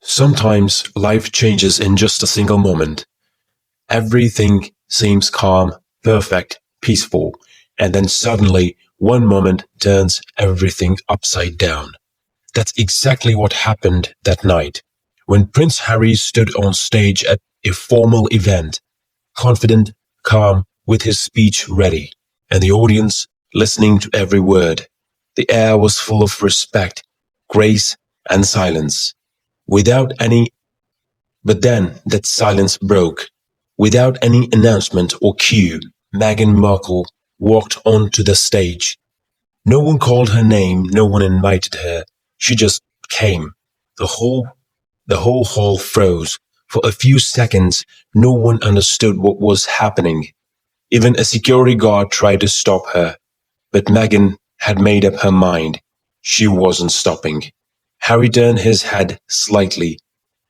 Sometimes life changes in just a single moment. Everything seems calm, perfect, peaceful, and then suddenly one moment turns everything upside down. That's exactly what happened that night. When Prince Harry stood on stage at a formal event, confident, calm, with his speech ready, and the audience listening to every word. The air was full of respect, grace, and silence. Without any But then that silence broke. Without any announcement or cue, Meghan Markle walked onto the stage. No one called her name, no one invited her. She just came. The whole the whole hall froze. For a few seconds, no one understood what was happening. Even a security guard tried to stop her, but Meghan had made up her mind. She wasn't stopping. Harry turned his head slightly.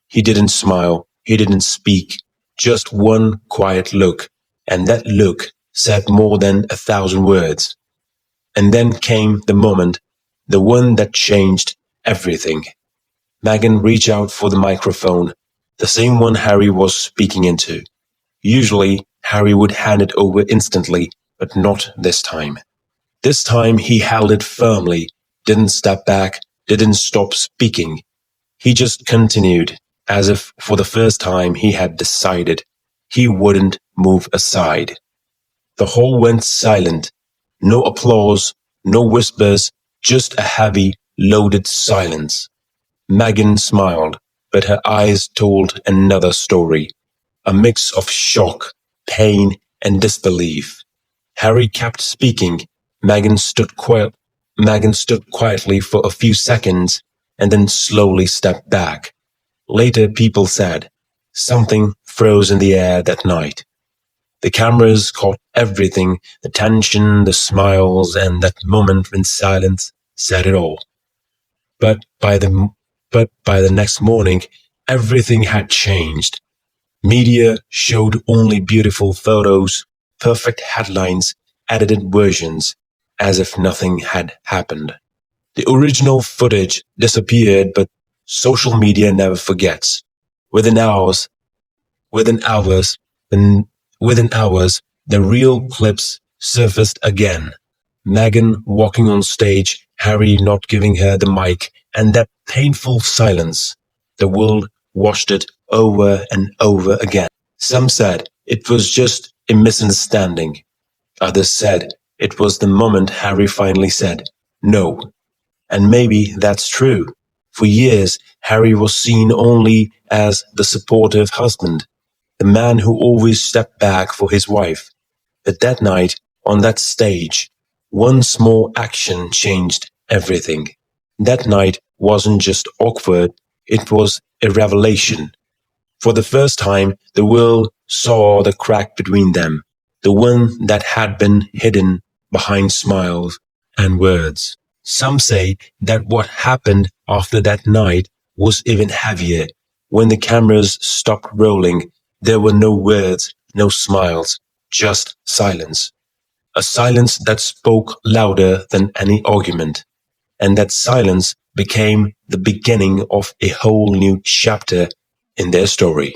He didn't smile, he didn't speak, just one quiet look, and that look said more than 1,000 words. And then came the moment, the one that changed everything. Meghan reached out for the microphone, the same one Harry was speaking into. Usually, Harry would hand it over instantly, but not this time. This time he held it firmly, didn't step back, didn't stop speaking. He just continued, as if for the first time he had decided he wouldn't move aside. The hall went silent. No applause, no whispers, just a heavy, loaded silence. Meghan smiled, but her eyes told another story, a mix of shock, pain, and disbelief. Harry kept speaking. Meghan stood quiet. Meghan stood quietly for a few seconds and then slowly stepped back. Later, people said something froze in the air that night. The cameras caught everything, the tension, the smiles, and that moment when silence said it all. But by the next morning, everything had changed. Media showed only beautiful photos, perfect headlines, edited versions, as if nothing had happened. The original footage disappeared, but social media never forgets. Within hours, within hours, the, within hours, the real clips surfaced again. Meghan walking on stage, Harry not giving her the mic, and that painful silence. The world watched it over and over again. Some said it was just a misunderstanding. Others said it was the moment Harry finally said no. And maybe that's true. For years, Harry was seen only as the supportive husband, the man who always stepped back for his wife. But that night, on that stage, one small action changed everything. That night wasn't just awkward, it was a revelation. For the first time, the world saw the crack between them, the one that had been hidden behind smiles and words. Some say that what happened after that night was even heavier. When the cameras stopped rolling, there were no words, no smiles, just silence. A silence that spoke louder than any argument. And that silence became the beginning of a whole new chapter in their story.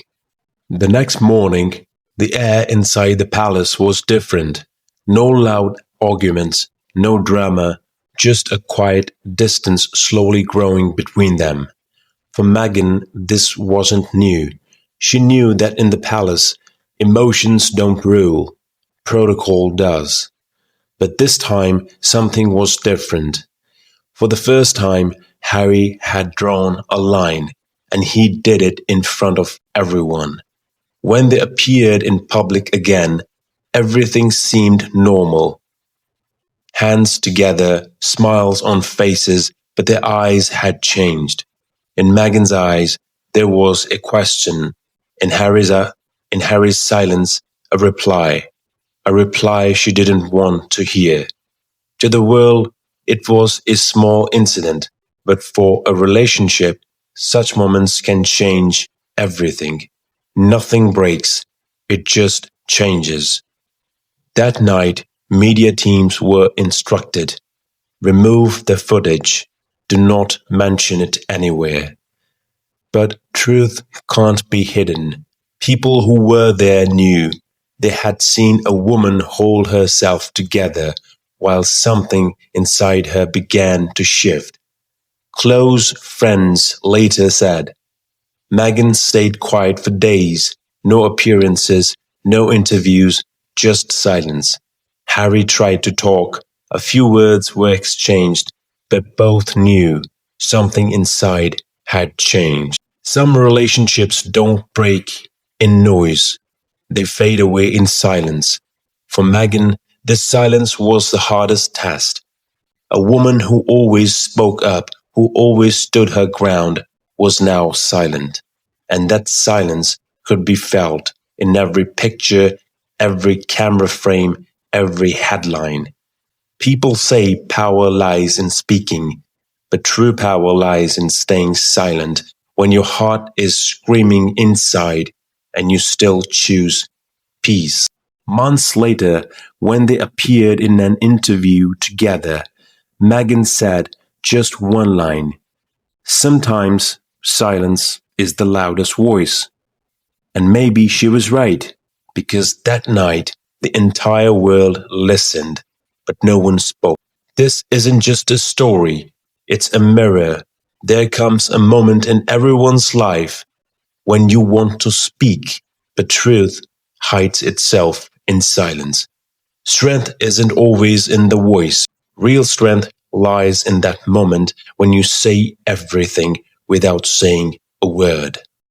The next morning, the air inside the palace was different. No loud arguments, no drama, just a quiet distance slowly growing between them. For Meghan, this wasn't new. She knew that in the palace, emotions don't rule, protocol does. But this time, something was different. For the first time, Harry had drawn a line, and he did it in front of everyone. When they appeared in public again, everything seemed normal. Hands together, smiles on faces, but their eyes had changed. In Meghan's eyes, there was a question. In Harry's silence, a reply she didn't want to hear. To the world, it was a small incident, but for a relationship, such moments can change everything. Nothing breaks, it just changes. That night, media teams were instructed, remove the footage, do not mention it anywhere. But truth can't be hidden. People who were there knew they had seen a woman hold herself together while something inside her began to shift. Close friends later said, Meghan stayed quiet for days, no appearances, no interviews, just silence. Harry tried to talk, a few words were exchanged, but both knew something inside had changed. Some relationships don't break in noise, they fade away in silence. For Meghan, this silence was the hardest test. A woman who always spoke up, who always stood her ground, was now silent. And that silence could be felt in every picture, every camera frame, every headline. People say power lies in speaking, but true power lies in staying silent when your heart is screaming inside and you still choose peace. Months later, when they appeared in an interview together, Meghan said just one line. Sometimes silence is the loudest voice. And maybe she was right, because that night the entire world listened, but no one spoke. This isn't just a story, it's a mirror. There comes a moment in everyone's life when you want to speak, but truth hides itself in silence. Strength isn't always in the voice. Real strength lies in that moment when you say everything without saying a word.